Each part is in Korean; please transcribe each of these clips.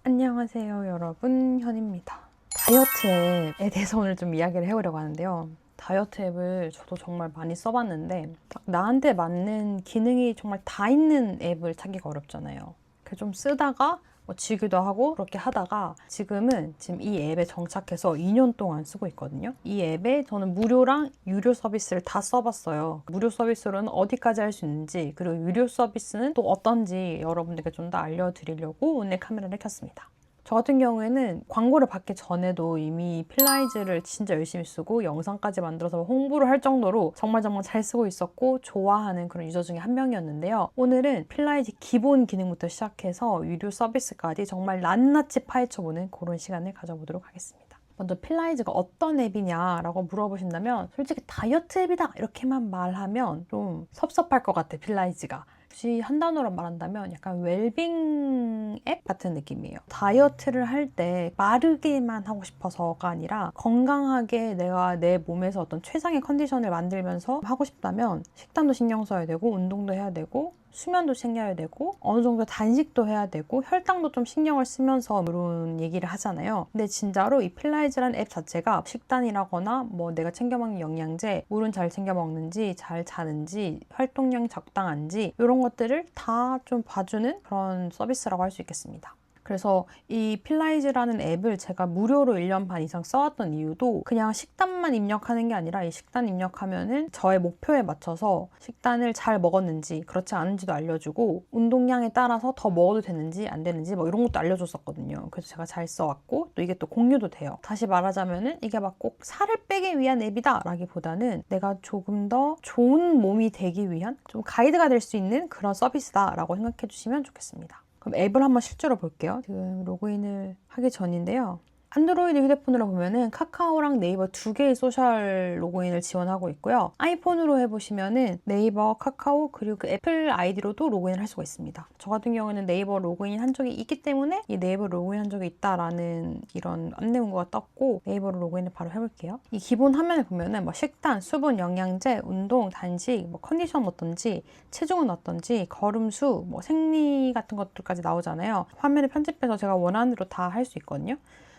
안녕하세요 여러분, 현입니다. 다이어트 앱에 대해서 오늘 좀 이야기를 해보려고 하는데요. 다이어트 앱을 저도 정말 많이 써봤는데 딱 나한테 맞는 기능이 정말 다 있는 앱을 찾기가 어렵잖아요. 그래서 좀 쓰다가 지기도 하고 그렇게 하다가 지금은 이 앱에 정착해서 2년 동안 쓰고 있거든요. 이 앱에 저는 무료랑 유료 서비스를 다 써봤어요. 무료 서비스로는 어디까지 할 수 있는지, 그리고 유료 서비스는 또 어떤지 여러분들께 좀 더 알려드리려고 오늘 카메라를 켰습니다. 저 같은 경우에는 광고를 받기 전에도 이미 필라이즈를 진짜 열심히 쓰고 영상까지 만들어서 홍보를 할 정도로 정말 잘 쓰고 있었고 좋아하는 그런 유저 중에 한 명이었는데요. 오늘은 필라이즈 기본 기능부터 시작해서 유료 서비스까지 정말 낱낱이 파헤쳐보는 그런 시간을 가져보도록 하겠습니다. 먼저 필라이즈가 어떤 앱이냐라고 물어보신다면 솔직히 다이어트 앱이다 이렇게만 말하면 좀 섭섭할 것 같아. 필라이즈가 혹시 한 단어로 말한다면 약간 웰빙 앱 같은 느낌이에요. 다이어트를 할 때 마르기만 하고 싶어서가 아니라 건강하게 내가 내 몸에서 어떤 최상의 컨디션을 만들면서 하고 싶다면 식단도 신경 써야 되고 운동도 해야 되고 수면도 챙겨야 되고 어느 정도 단식도 해야 되고 혈당도 좀 신경을 쓰면서 이런 얘기를 하잖아요. 근데 진짜로 이 필라이즈라는 앱 자체가 식단이라거나 뭐 내가 챙겨 먹는 영양제, 물은 잘 챙겨 먹는지, 잘 자는지, 활동량이 적당한지 이런 것들을 다 좀 봐주는 그런 서비스라고 할 수 있겠습니다. 그래서 이 필라이즈라는 앱을 제가 무료로 1년 반 이상 써왔던 이유도 그냥 식단만 입력하는 게 아니라 이 식단 입력하면은 저의 목표에 맞춰서 식단을 잘 먹었는지 그렇지 않은지도 알려주고 운동량에 따라서 더 먹어도 되는지 안 되는지 뭐 이런 것도 알려줬었거든요. 그래서 제가 잘 써왔고 또 이게 또 공유도 돼요. 다시 말하자면은 이게 막 꼭 살을 빼기 위한 앱이다 라기보다는 내가 조금 더 좋은 몸이 되기 위한 좀 가이드가 될 수 있는 그런 서비스다 라고 생각해 주시면 좋겠습니다. 그럼 앱을 한번 실제로 볼게요. 지금 로그인을 하기 전인데요. 안드로이드 휴대폰으로 보면은 카카오랑 네이버 두 개의 소셜 로그인을 지원하고 있고요. 아이폰으로 해보시면은 네이버, 카카오, 그리고 그 애플 아이디로도 로그인을 할 수가 있습니다. 저 같은 경우에는 네이버 로그인 한 적이 있기 때문에 이 네이버 로그인 한 적이 있다라는 이런 안내 문구가 떴고 네이버로 로그인을 바로 해볼게요. 이 기본 화면을 보면은 뭐 식단, 수분, 영양제, 운동, 단식, 뭐 컨디션 어떤지, 체중은 어떤지, 걸음수, 뭐 생리 같은 것들까지 나오잖아요. 화면을 편집해서 제가 원하는 대로 다 할 수 있거든요.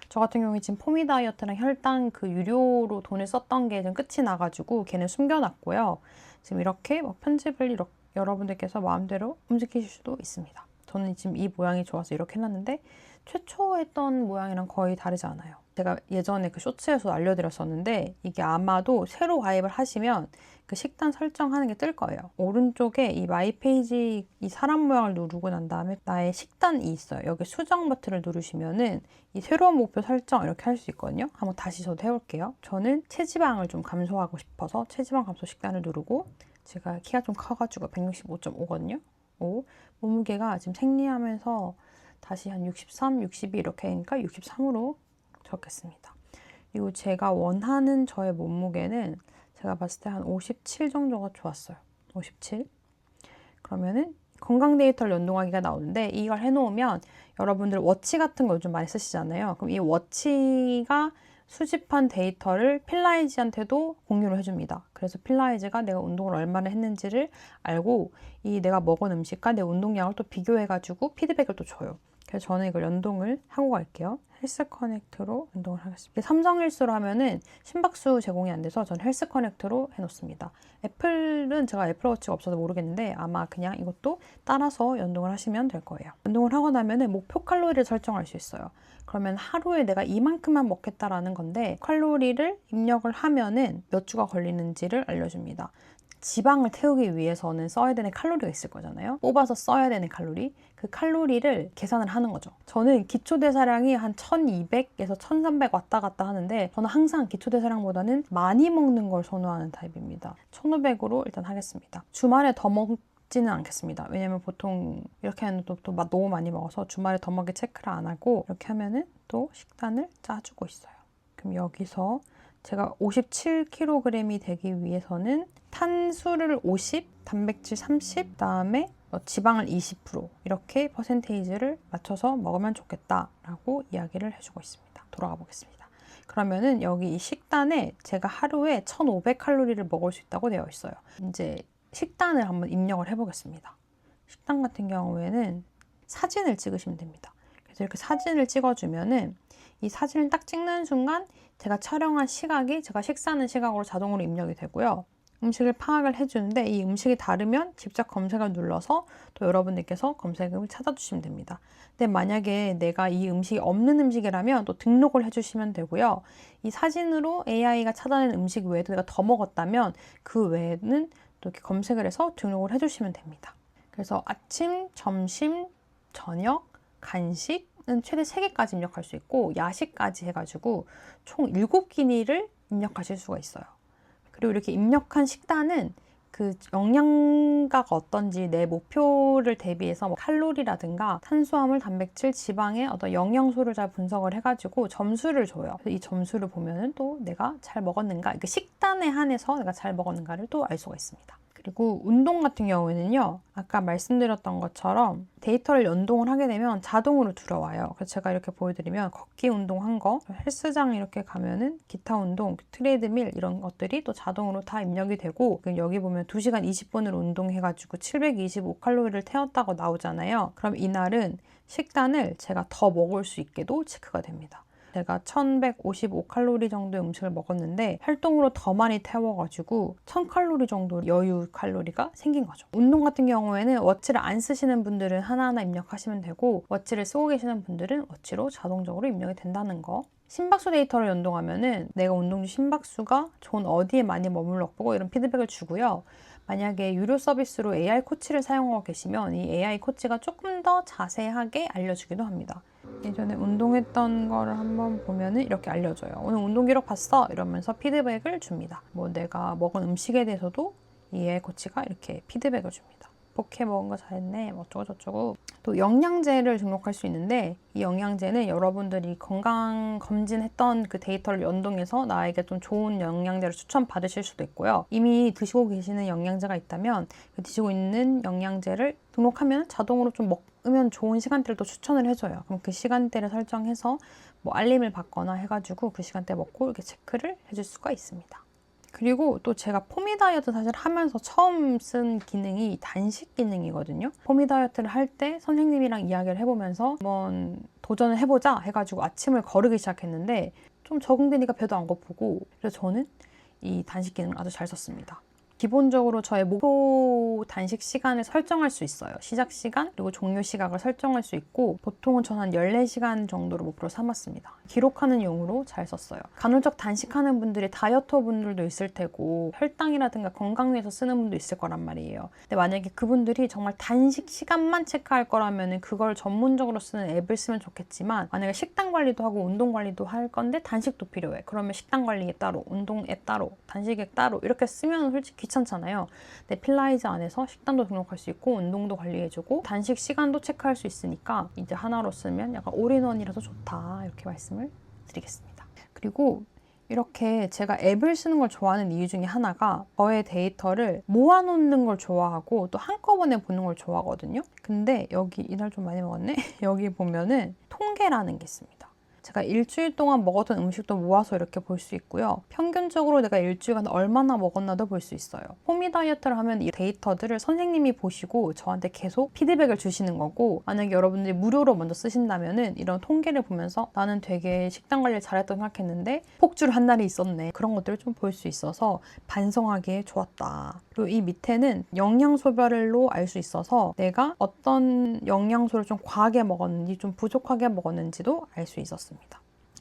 저 같은 경우에 지금 포미 다이어트랑 혈당 그 유료로 돈을 썼던 게 좀 끝이 나가지고 걔는 숨겨놨고요. 지금 이렇게 뭐 편집을 여러분들께서 마음대로 움직이실 수도 있습니다. 저는 지금 이 모양이 좋아서 이렇게 해놨는데 최초 했던 모양이랑 거의 다르지 않아요. 제가 예전에 그 쇼츠에서 알려드렸었는데 이게 아마도 새로 가입을 하시면 그 식단 설정하는 게 뜰 거예요. 오른쪽에 이 마이 페이지 이 사람 모양을 누르고 난 다음에 나의 식단이 있어요. 여기 수정 버튼을 누르시면은 이 새로운 목표 설정 이렇게 할 수 있거든요. 한번 다시 저도 해볼게요. 저는 체지방을 좀 감소하고 싶어서 체지방 감소 식단을 누르고 제가 키가 좀 커가지고 165.5거든요. 몸무게가 지금 생리하면서 다시 한 63, 62 이렇게 하니까 63으로 적겠습니다. 그리고 제가 원하는 저의 몸무게는 제가 봤을 때 한 57 정도가 좋았어요. 57. 그러면은 건강 데이터를 연동하기가 나오는데 이걸 해놓으면 여러분들 워치 같은 거 요즘 많이 쓰시잖아요. 그럼 이 워치가 수집한 데이터를 필라이즈한테도 공유를 해줍니다. 그래서 필라이즈가 내가 운동을 얼마나 했는지를 알고 이 내가 먹은 음식과 내 운동량을 또 비교해가지고 피드백을 또 줘요. 그래서 저는 이걸 연동을 하고 갈게요. 헬스 커넥트로 연동을 하겠습니다. 삼성 헬스로 하면은 심박수 제공이 안 돼서 전 헬스 커넥트로 해놓습니다. 애플은 제가 애플워치가 없어서 모르겠는데 아마 그냥 이것도 따라서 연동을 하시면 될 거예요. 연동을 하고 나면은 목표 칼로리를 설정할 수 있어요. 그러면 하루에 내가 이만큼만 먹겠다라는 건데 칼로리를 입력을 하면은 몇 주가 걸리는지를 알려줍니다. 지방을 태우기 위해서는 써야 되는 칼로리가 있을 거잖아요. 뽑아서 써야 되는 칼로리. 그 칼로리를 계산을 하는 거죠. 저는 기초대사량이 한 1200에서 1300 왔다 갔다 하는데 저는 항상 기초대사량보다는 많이 먹는 걸 선호하는 타입입니다. 1500으로 일단 하겠습니다. 주말에 더 먹지는 않겠습니다. 왜냐면 보통 이렇게 하면 또 너무 많이 먹어서 주말에 더 먹기 체크를 안 하고 이렇게 하면은 또 식단을 짜주고 있어요. 그럼 여기서 제가 57kg이 되기 위해서는 탄수를 50, 단백질 30, 그다음에 지방을 20% 이렇게 퍼센테이지를 맞춰서 먹으면 좋겠다라고 이야기를 해주고 있습니다. 돌아가 보겠습니다. 그러면은 여기 이 식단에 제가 하루에 1500칼로리를 먹을 수 있다고 되어 있어요. 이제 식단을 한번 입력을 해보겠습니다. 식단 같은 경우에는 사진을 찍으시면 됩니다. 그래서 이렇게 사진을 찍어주면은 이 사진을 딱 찍는 순간 제가 촬영한 시각이 제가 식사하는 시각으로 자동으로 입력이 되고요. 음식을 파악을 해주는데 이 음식이 다르면 직접 검색을 눌러서 또 여러분들께서 검색을 찾아주시면 됩니다. 근데 만약에 내가 이 음식이 없는 음식이라면 또 등록을 해주시면 되고요. 이 사진으로 AI가 찾아낸 음식 외에도 내가 더 먹었다면 그 외에는 또 이렇게 검색을 해서 등록을 해주시면 됩니다. 그래서 아침, 점심, 저녁, 간식은 최대 3개까지 입력할 수 있고 야식까지 해가지고 총 7끼니를 입력하실 수가 있어요. 그리고 이렇게 입력한 식단은 그 영양가가 어떤지 내 목표를 대비해서 뭐 칼로리라든가 탄수화물, 단백질, 지방의 어떤 영양소를 잘 분석을 해가지고 점수를 줘요. 그래서 이 점수를 보면은 또 내가 잘 먹었는가, 그 식단에 한해서 내가 잘 먹었는가를 또 알 수가 있습니다. 그리고 운동 같은 경우에는요, 아까 말씀드렸던 것처럼 데이터를 연동을 하게 되면 자동으로 들어와요. 그래서 제가 이렇게 보여드리면 걷기 운동한 거, 헬스장 이렇게 가면은 기타 운동, 트레드밀 이런 것들이 또 자동으로 다 입력이 되고, 여기 보면 2시간 20분을 운동해가지고 725칼로리를 태웠다고 나오잖아요. 그럼 이날은 식단을 제가 더 먹을 수 있게도 체크가 됩니다. 제가 1155칼로리 정도의 음식을 먹었는데 활동으로 더 많이 태워가지고 1000칼로리 정도 여유 칼로리가 생긴 거죠. 운동 같은 경우에는 워치를 안 쓰시는 분들은 하나하나 입력하시면 되고 워치를 쓰고 계시는 분들은 워치로 자동적으로 입력이 된다는 거. 심박수 데이터를 연동하면은 내가 운동 중 심박수가 존 어디에 많이 머물렀고 이런 피드백을 주고요. 만약에 유료 서비스로 AI 코치를 사용하고 계시면 이 AI 코치가 조금 더 자세하게 알려주기도 합니다. 예전에 운동했던 거를 한번 보면은 이렇게 알려줘요. 오늘 운동 기록 봤어? 이러면서 피드백을 줍니다. 뭐 내가 먹은 음식에 대해서도 이 AI 코치가 이렇게 피드백을 줍니다. 포케 먹은 거 잘했네, 뭐 어쩌고 저쩌고. 또 영양제를 등록할 수 있는데 이 영양제는 여러분들이 건강 검진했던 그 데이터를 연동해서 나에게 좀 좋은 영양제를 추천받으실 수도 있고요. 이미 드시고 계시는 영양제가 있다면 그 드시고 있는 영양제를 등록하면 자동으로 좀 먹으면 좋은 시간대를 또 추천을 해줘요. 그럼 그 시간대를 설정해서 뭐 알림을 받거나 해가지고 그 시간대 먹고 이렇게 체크를 해줄 수가 있습니다. 그리고 또 제가 포미 다이어트 사실 하면서 처음 쓴 기능이 단식 기능이거든요. 포미 다이어트를 할 때 선생님이랑 이야기를 해보면서 한번 도전을 해보자 해가지고 아침을 거르기 시작했는데 좀 적응되니까 배도 안 고프고, 그래서 저는 이 단식 기능을 아주 잘 썼습니다. 기본적으로 저의 목표 단식 시간을 설정할 수 있어요. 시작 시간 그리고 종료 시각을 설정할 수 있고 보통은 저는 한 14시간 정도를 목표로 삼았습니다. 기록하는 용으로 잘 썼어요. 간헐적 단식하는 분들이 다이어터 분들도 있을 테고 혈당이라든가 건강 위해서 쓰는 분도 있을 거란 말이에요. 근데 만약에 그분들이 정말 단식 시간만 체크할 거라면 그걸 전문적으로 쓰는 앱을 쓰면 좋겠지만, 만약에 식단 관리도 하고 운동 관리도 할 건데 단식도 필요해. 그러면 식단 관리 앱 따로, 운동 앱 따로, 단식 앱 따로 이렇게 쓰면 솔직히 귀찮잖아요. 근데 필라이즈 안에서 식단도 등록할 수 있고 운동도 관리해주고 단식 시간도 체크할 수 있으니까 이제 하나로 쓰면 약간 올인원이라서 좋다, 이렇게 말씀을 드리겠습니다. 그리고 이렇게 제가 앱을 쓰는 걸 좋아하는 이유 중에 하나가 저의 데이터를 모아놓는 걸 좋아하고 또 한꺼번에 보는 걸 좋아하거든요. 근데 여기 이날 좀 많이 먹었네? 여기 보면은 통계라는 게 있습니다. 제가 일주일 동안 먹었던 음식도 모아서 이렇게 볼 수 있고요. 평균적으로 내가 일주일간 얼마나 먹었나도 볼 수 있어요. 포미 다이어트를 하면 이 데이터들을 선생님이 보시고 저한테 계속 피드백을 주시는 거고, 만약에 여러분들이 무료로 먼저 쓰신다면은 이런 통계를 보면서 나는 되게 식단 관리를 잘했다고 생각했는데 폭주를 한 날이 있었네, 그런 것들을 좀 볼 수 있어서 반성하기에 좋았다. 그리고 이 밑에는 영양소별로 알 수 있어서 내가 어떤 영양소를 좀 과하게 먹었는지 좀 부족하게 먹었는지도 알 수 있었습니다.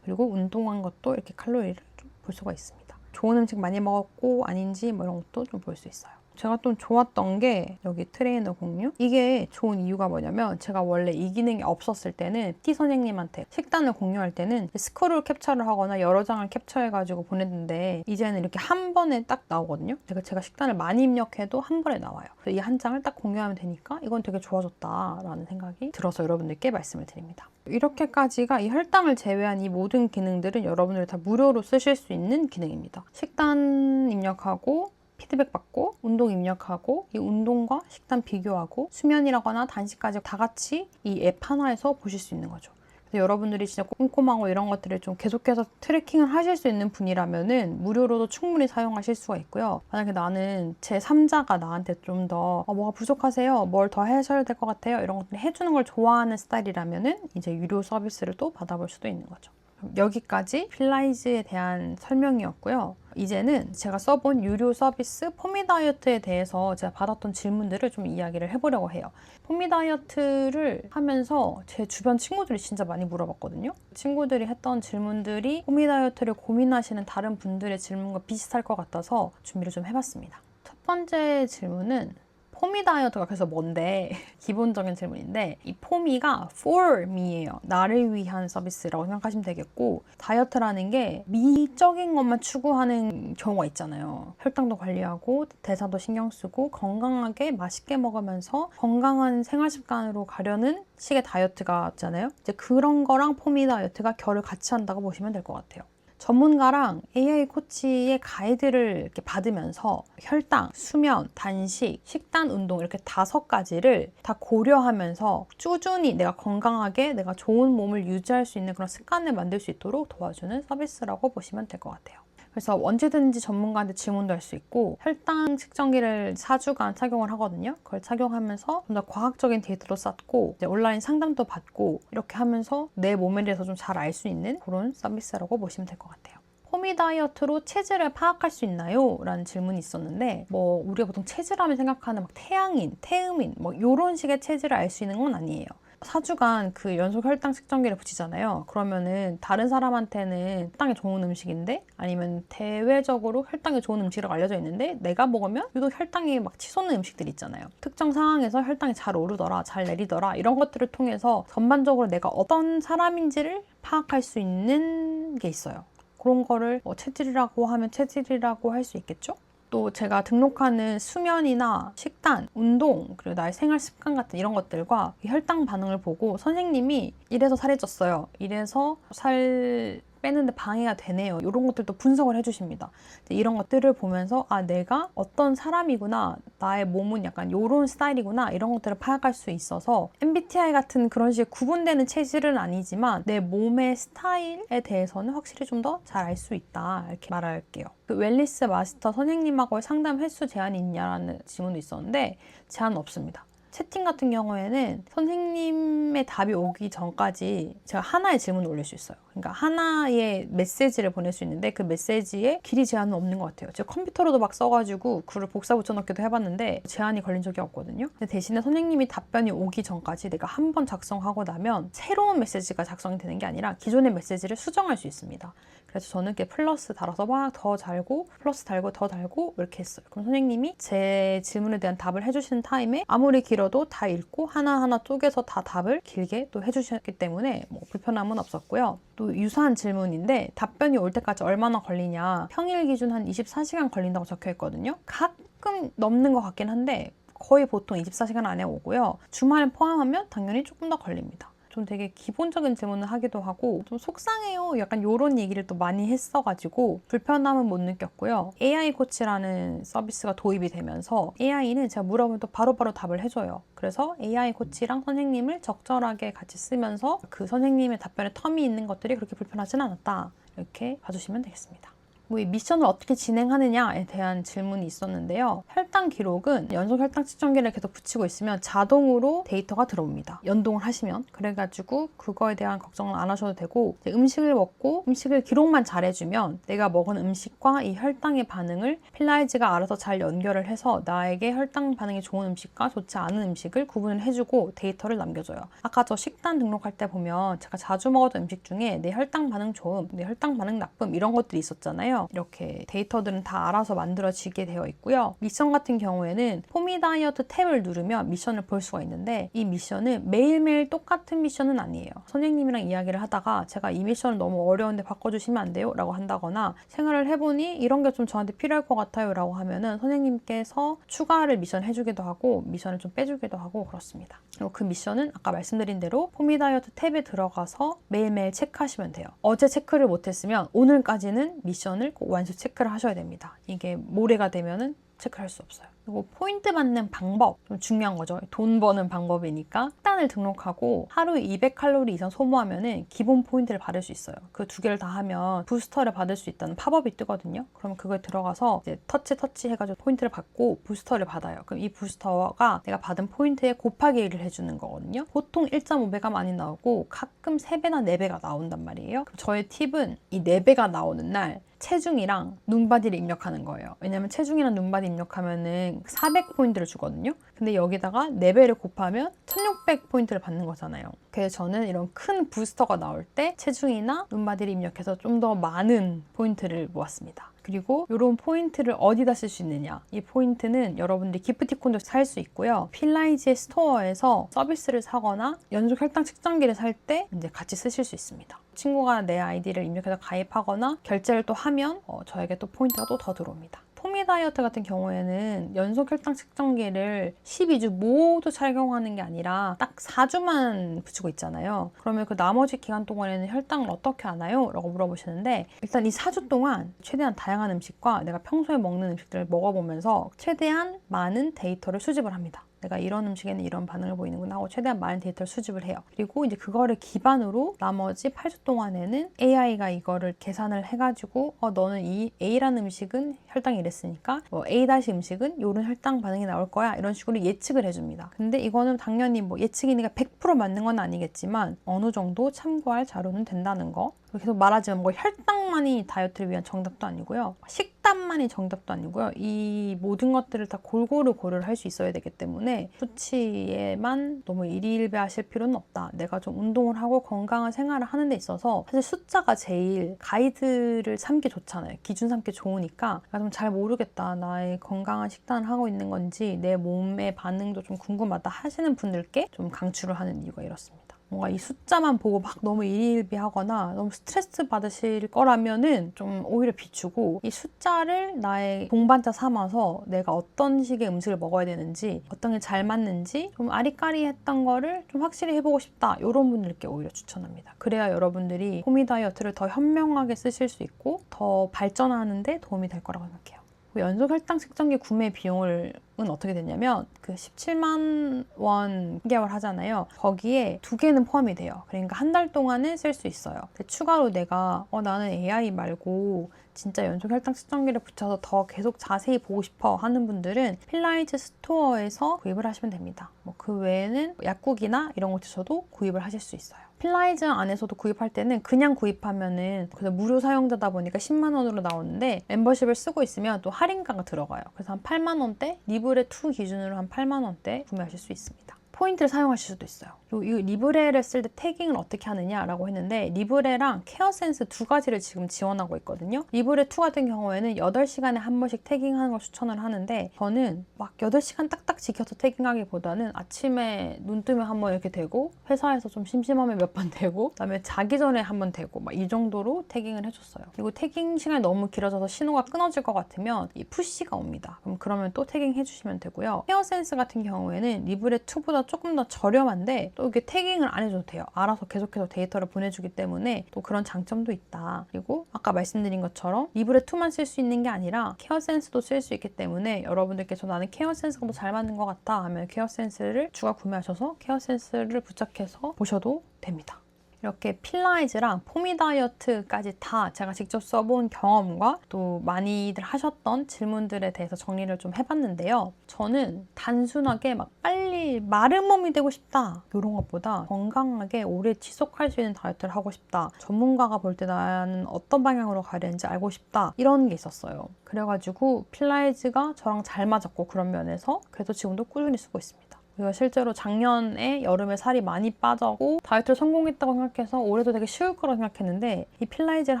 그리고 운동한 것도 이렇게 칼로리를 좀 볼 수가 있습니다. 좋은 음식 많이 먹었고 아닌지 뭐 이런 것도 좀 볼 수 있어요. 제가 좀 좋았던 게 여기 트레이너 공유, 이게 좋은 이유가 뭐냐면 제가 원래 이 기능이 없었을 때는 PT 선생님한테 식단을 공유할 때는 스크롤 캡처를 하거나 여러 장을 캡처해가지고 보냈는데 이제는 이렇게 한 번에 딱 나오거든요. 제가 식단을 많이 입력해도 한 번에 나와요. 그래서 이 한 장을 딱 공유하면 되니까 이건 되게 좋아졌다라는 생각이 들어서 여러분들께 말씀을 드립니다. 이렇게까지가 이 혈당을 제외한 이 모든 기능들은 여러분들이 다 무료로 쓰실 수 있는 기능입니다. 식단 입력하고 피드백 받고 운동 입력하고 이 운동과 식단 비교하고 수면이라거나 단식까지 다 같이 이 앱 하나에서 보실 수 있는 거죠. 그래서 여러분들이 진짜 꼼꼼하고 이런 것들을 좀 계속해서 트래킹을 하실 수 있는 분이라면은 무료로도 충분히 사용하실 수가 있고요. 만약에 나는 제 3자가 나한테 좀 더 뭐가 부족하세요? 뭘 더 하셔야 될 것 같아요? 이런 것들을 해주는 걸 좋아하는 스타일이라면은 이제 유료 서비스를 또 받아볼 수도 있는 거죠. 여기까지 필라이즈에 대한 설명이었고요. 이제는 제가 써본 유료 서비스 포미다이어트에 대해서 제가 받았던 질문들을 좀 이야기를 해보려고 해요. 포미다이어트를 하면서 제 주변 친구들이 진짜 많이 물어봤거든요. 친구들이 했던 질문들이 포미다이어트를 고민하시는 다른 분들의 질문과 비슷할 것 같아서 준비를 좀 해봤습니다. 첫 번째 질문은 포미 다이어트가 그래서 뭔데? 기본적인 질문인데 이 포미가 for me예요. 나를 위한 서비스라고 생각하시면 되겠고 다이어트라는 게 미적인 것만 추구하는 경우가 있잖아요. 혈당도 관리하고 대사도 신경 쓰고 건강하게 맛있게 먹으면서 건강한 생활 습관으로 가려는 식의 다이어트가 있잖아요. 이제 그런 거랑 포미 다이어트가 결을 같이 한다고 보시면 될 것 같아요. 전문가랑 AI 코치의 가이드를 이렇게 받으면서 혈당, 수면, 단식, 식단, 운동 이렇게 5가지를 다 고려하면서 꾸준히 내가 건강하게 내가 좋은 몸을 유지할 수 있는 그런 습관을 만들 수 있도록 도와주는 서비스라고 보시면 될 것 같아요. 그래서 언제든지 전문가한테 질문도 할 수 있고 혈당 측정기를 4주간 착용을 하거든요. 그걸 착용하면서 좀 더 과학적인 데이터도 쌓고 이제 온라인 상담도 받고 이렇게 하면서 내 몸에 대해서 좀 잘 알 수 있는 그런 서비스라고 보시면 될 것 같아요. 포미 다이어트로 체질을 파악할 수 있나요? 라는 질문이 있었는데 우리가 보통 체질하면 생각하는 태양인, 태음인 이런 식의 체질을 알 수 있는 건 아니에요. 4주간 그 연속 혈당 측정기를 붙이잖아요. 그러면은 다른 사람한테는 혈당이 좋은 음식인데 아니면 대외적으로 혈당이 좋은 음식이라고 알려져 있는데 내가 먹으면 유독 혈당이 막 치솟는 음식들이 있잖아요. 특정 상황에서 혈당이 잘 오르더라, 잘 내리더라 이런 것들을 통해서 전반적으로 내가 어떤 사람인지를 파악할 수 있는 게 있어요. 그런 거를 체질이라고 하면 체질이라고 할 수 있겠죠? 또 제가 등록하는 수면이나 식단, 운동, 그리고 나의 생활 습관 같은 이런 것들과 혈당 반응을 보고 선생님이 이래서 살이 쪘어요. 이래서 살 빼는데 방해가 되네요. 이런 것들도 분석을 해주십니다. 이런 것들을 보면서 내가 어떤 사람이구나, 나의 몸은 약간 이런 스타일이구나 이런 것들을 파악할 수 있어서 MBTI 같은 그런 식의 구분되는 체질은 아니지만 내 몸의 스타일에 대해서는 확실히 좀 더 잘 알 수 있다 이렇게 말할게요. 그 웰니스 마스터 선생님하고 상담 횟수 제한이 있냐라는 질문도 있었는데 제한은 없습니다. 채팅 같은 경우에는 선생님의 답이 오기 전까지 제가 하나의 질문을 올릴 수 있어요. 그러니까 하나의 메시지를 보낼 수 있는데 그 메시지에 길이 제한은 없는 것 같아요. 제가 컴퓨터로도 막 써가지고 글을 복사 붙여넣기도 해봤는데 제한이 걸린 적이 없거든요. 근데 대신에 선생님이 답변이 오기 전까지 내가 한 번 작성하고 나면 새로운 메시지가 작성이 되는 게 아니라 기존의 메시지를 수정할 수 있습니다. 그래서 저는 이렇게 플러스 달아서 막 더 달고 플러스 달고 더 달고 이렇게 했어요. 그럼 선생님이 제 질문에 대한 답을 해주시는 타임에 아무리 길어도 다 읽고 하나하나 쪼개서 다 답을 길게 또 해주셨기 때문에 불편함은 없었고요. 또 유사한 질문인데 답변이 올 때까지 얼마나 걸리냐, 평일 기준 한 24시간 걸린다고 적혀 있거든요. 가끔 넘는 것 같긴 한데 거의 보통 24시간 안에 오고요. 주말 포함하면 당연히 조금 더 걸립니다. 좀 되게 기본적인 질문을 하기도 하고 좀 속상해요 약간 이런 얘기를 또 많이 했어가지고 불편함은 못 느꼈고요. AI 코치라는 서비스가 도입이 되면서 AI는 제가 물어보면 또 바로바로 답을 해줘요. 그래서 AI 코치랑 선생님을 적절하게 같이 쓰면서 그 선생님의 답변에 텀이 있는 것들이 그렇게 불편하진 않았다 이렇게 봐주시면 되겠습니다. 이 미션을 어떻게 진행하느냐에 대한 질문이 있었는데요. 혈당 기록은 연속 혈당 측정기를 계속 붙이고 있으면 자동으로 데이터가 들어옵니다. 연동을 하시면. 그래가지고 그거에 대한 걱정은 안 하셔도 되고 음식을 먹고 음식을 기록만 잘해주면 내가 먹은 음식과 이 혈당의 반응을 필라이즈가 알아서 잘 연결을 해서 나에게 혈당 반응이 좋은 음식과 좋지 않은 음식을 구분을 해주고 데이터를 남겨줘요. 아까 저 식단 등록할 때 보면 제가 자주 먹었던 음식 중에 내 혈당 반응 좋음, 내 혈당 반응 나쁨 이런 것들이 있었잖아요. 이렇게 데이터들은 다 알아서 만들어지게 되어 있고요. 미션 같은 경우에는 포미 다이어트 탭을 누르면 미션을 볼 수가 있는데 이 미션은 매일매일 똑같은 미션은 아니에요. 선생님이랑 이야기를 하다가 제가 이 미션은 너무 어려운데 바꿔주시면 안 돼요? 라고 한다거나 생활을 해보니 이런 게 좀 저한테 필요할 것 같아요 라고 하면은 선생님께서 추가를 미션 해주기도 하고 미션을 좀 빼주기도 하고 그렇습니다. 그리고 그 미션은 아까 말씀드린 대로 포미 다이어트 탭에 들어가서 매일매일 체크하시면 돼요. 어제 체크를 못했으면 오늘까지는 미션을 꼭 완수 체크를 하셔야 됩니다. 이게 모레가 되면은 체크를 할 수 없어요. 그리고 포인트 받는 방법, 좀 중요한 거죠. 돈 버는 방법이니까 식단을 등록하고 하루에 200칼로리 이상 소모하면은 기본 포인트를 받을 수 있어요. 그 두 개를 다 하면 부스터를 받을 수 있다는 팝업이 뜨거든요. 그럼 그거에 들어가서 이제 터치 해가지고 포인트를 받고 부스터를 받아요. 그럼 이 부스터가 내가 받은 포인트에 곱하기 1을 해주는 거거든요. 보통 1.5배가 많이 나오고 가끔 3배나 4배가 나온단 말이에요. 그럼 저의 팁은 이 4배가 나오는 날 체중이랑 눈바디를 입력하는 거예요. 왜냐면 체중이랑 눈바디 입력하면은 400포인트를 주거든요. 근데 여기다가 4배를 곱하면 1600포인트를 받는 거잖아요. 그래서 저는 이런 큰 부스터가 나올 때 체중이나 눈바디를 입력해서 좀 더 많은 포인트를 모았습니다. 그리고 이런 포인트를 어디다 쓸 수 있느냐, 이 포인트는 여러분들이 기프티콘도 살 수 있고요, 필라이즈의 스토어에서 서비스를 사거나 연속 혈당 측정기를 살 때 이제 같이 쓰실 수 있습니다. 친구가 내 아이디를 입력해서 가입하거나 결제를 또 하면 저에게 또 포인트가 또 더 들어옵니다. 포미 다이어트 같은 경우에는 연속 혈당 측정기를 12주 모두 착용하는 게 아니라 딱 4주만 붙이고 있잖아요. 그러면 그 나머지 기간 동안에는 혈당을 어떻게 하나요? 라고 물어보시는데, 일단 이 4주 동안 최대한 다양한 음식과 내가 평소에 먹는 음식들을 먹어보면서 최대한 많은 데이터를 수집을 합니다. 내가 이런 음식에는 이런 반응을 보이는구나 하고 최대한 많은 데이터를 수집을 해요. 그리고 이제 그거를 기반으로 나머지 8주 동안에는 AI가 이거를 계산을 해가지고 너는 이 A라는 음식은 혈당이 이랬으니까 A- 음식은 이런 혈당 반응이 나올 거야, 이런 식으로 예측을 해줍니다. 근데 이거는 당연히 예측이니까 100% 맞는 건 아니겠지만 어느 정도 참고할 자료는 된다는 거. 계속 말하지만 혈당만이 다이어트를 위한 정답도 아니고요, 식단만이 정답도 아니고요, 이 모든 것들을 다 골고루 고려를 할 수 있어야 되기 때문에 수치에만 너무 일희일비하실 필요는 없다. 내가 좀 운동을 하고 건강한 생활을 하는 데 있어서 사실 숫자가 제일 가이드를 삼기 좋잖아요. 기준 삼기 좋으니까 좀 잘 모르겠다, 나의 건강한 식단을 하고 있는 건지 내 몸의 반응도 좀 궁금하다 하시는 분들께 좀 강추를 하는 이유가 이렇습니다. 뭔가 이 숫자만 보고 막 너무 일희일비하거나 너무 스트레스 받으실 거라면은 좀 오히려 비추고, 이 숫자를 나의 동반자 삼아서 내가 어떤 식의 음식을 먹어야 되는지, 어떤 게 잘 맞는지 좀 아리까리했던 거를 좀 확실히 해보고 싶다, 이런 분들께 오히려 추천합니다. 그래야 여러분들이 포미 다이어트를 더 현명하게 쓰실 수 있고 더 발전하는 데 도움이 될 거라고 생각해요. 연속 혈당 측정기 구매 비용은 어떻게 되냐면, 그 17만 원 3개월 하잖아요. 거기에 2개는 포함이 돼요. 그러니까 한 달 동안은 쓸 수 있어요. 추가로 내가 나는 AI 말고 진짜 연속 혈당 측정기를 붙여서 더 계속 자세히 보고 싶어 하는 분들은 필라이즈 스토어에서 구입을 하시면 됩니다. 그 외에는 약국이나 이런 곳에서도 구입을 하실 수 있어요. 필라이즈 안에서도 구입할 때는 그냥 구입하면은 그래서 무료 사용자다 보니까 10만 원으로 나오는데, 멤버십을 쓰고 있으면 또 할인가가 들어가요. 그래서 한 8만 원대, 리브레2 기준으로 한 8만 원대 구매하실 수 있습니다. 포인트를 사용하실 수도 있어요. 그리고 이 리브레를 쓸 때 태깅을 어떻게 하느냐라고 했는데, 리브레랑 케어센스 2가지를 지금 지원하고 있거든요. 리브레2 같은 경우에는 8시간에 한 번씩 태깅하는 걸 추천을 하는데, 저는 막 8시간 딱딱 지켜서 태깅하기보다는 아침에 눈 뜨면 한 번 이렇게 되고, 회사에서 좀 심심하면 몇 번 되고, 그다음에 자기 전에 한 번 되고, 막 이 정도로 태깅을 해줬어요. 그리고 태깅 시간이 너무 길어져서 신호가 끊어질 것 같으면 이 푸시가 옵니다. 그러면 또 태깅 해주시면 되고요. 케어센스 같은 경우에는 리브레2보다 조금 더 저렴한데 또 이게 태깅을 안 해줘도 돼요. 알아서 계속해서 데이터를 보내주기 때문에 또 그런 장점도 있다. 그리고 아까 말씀드린 것처럼 리브레2만 쓸 수 있는 게 아니라 케어센스도 쓸 수 있기 때문에, 여러분들께서 나는 케어센스가 더 잘 맞는 것 같다 하면 케어센스를 추가 구매하셔서 케어센스를 부착해서 보셔도 됩니다. 이렇게 필라이즈랑 포미 다이어트까지 다 제가 직접 써본 경험과 또 많이들 하셨던 질문들에 대해서 정리를 좀 해봤는데요. 저는 단순하게 막 빨리 마른 몸이 되고 싶다, 이런 것보다 건강하게 오래 지속할 수 있는 다이어트를 하고 싶다, 전문가가 볼 때 나는 어떤 방향으로 가야 되는지 알고 싶다, 이런 게 있었어요. 그래가지고 필라이즈가 저랑 잘 맞았고, 그런 면에서 그래서 지금도 꾸준히 쓰고 있습니다. 제가 실제로 작년에 여름에 살이 많이 빠졌고 다이어트를 성공했다고 생각해서 올해도 되게 쉬울 거라고 생각했는데, 이 필라이즈를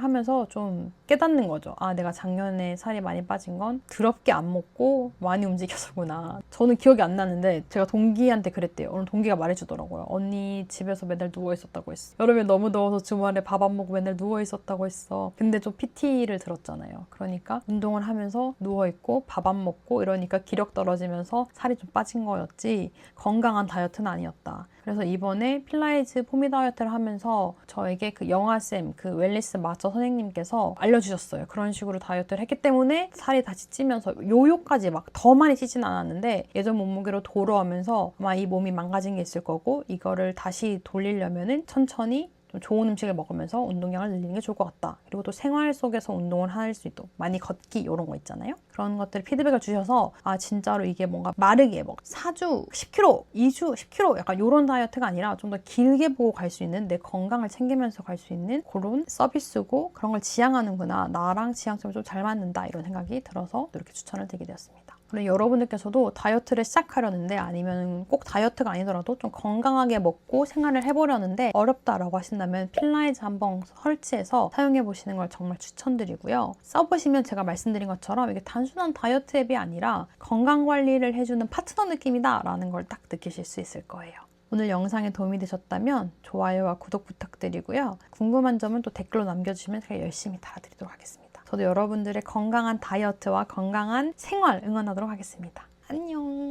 하면서 좀 깨닫는 거죠. 아, 내가 작년에 살이 많이 빠진 건 더럽게 안 먹고 많이 움직여서구나. 저는 기억이 안 나는데 제가 동기한테 그랬대요. 오늘 동기가 말해주더라고요. 언니 집에서 맨날 누워있었다고 했어. 여름에 너무 더워서 주말에 밥 안 먹고 맨날 누워있었다고 했어. 근데 좀 PT를 들었잖아요. 그러니까 운동을 하면서 누워있고 밥 안 먹고 이러니까 기력 떨어지면서 살이 좀 빠진 거였지, 건강한 다이어트는 아니었다. 그래서 이번에 필라테스 포미 다이어트를 하면서 저에게 그 영아쌤, 그 웰니스 마스터 선생님께서 알려주셨어요. 그런 식으로 다이어트를 했기 때문에 살이 다시 찌면서 요요까지 막 더 많이 찌진 않았는데 예전 몸무게로 돌아오면서 아마 이 몸이 망가진 게 있을 거고 이거를 다시 돌리려면은 천천히 좀 좋은 음식을 먹으면서 운동량을 늘리는 게 좋을 것 같다. 그리고 또 생활 속에서 운동을 할 수 있도록 많이 걷기 이런 거 있잖아요. 그런 것들 피드백을 주셔서 아 진짜로 이게 뭔가 마르게 뭐 4주 10kg, 2주 10kg 약간 이런 다이어트가 아니라 좀 더 길게 보고 갈 수 있는 내 건강을 챙기면서 갈 수 있는 그런 서비스고 그런 걸 지향하는구나. 나랑 지향점이 좀 잘 맞는다 이런 생각이 들어서 이렇게 추천을 드리게 되었습니다. 그리고 여러분들께서도 다이어트를 시작하려는데 아니면 꼭 다이어트가 아니더라도 좀 건강하게 먹고 생활을 해보려는데 어렵다라고 하신다면 필라테스 한번 설치해서 사용해 보시는 걸 정말 추천드리고요. 써보시면 제가 말씀드린 것처럼 이게 단순한 다이어트 앱이 아니라 건강관리를 해주는 파트너 느낌이다 라는 걸 딱 느끼실 수 있을 거예요. 오늘 영상에 도움이 되셨다면 좋아요와 구독 부탁드리고요. 궁금한 점은 또 댓글로 남겨주시면 제가 열심히 달아드리도록 하겠습니다. 저도 여러분들의 건강한 다이어트와 건강한 생활 응원하도록 하겠습니다. 안녕!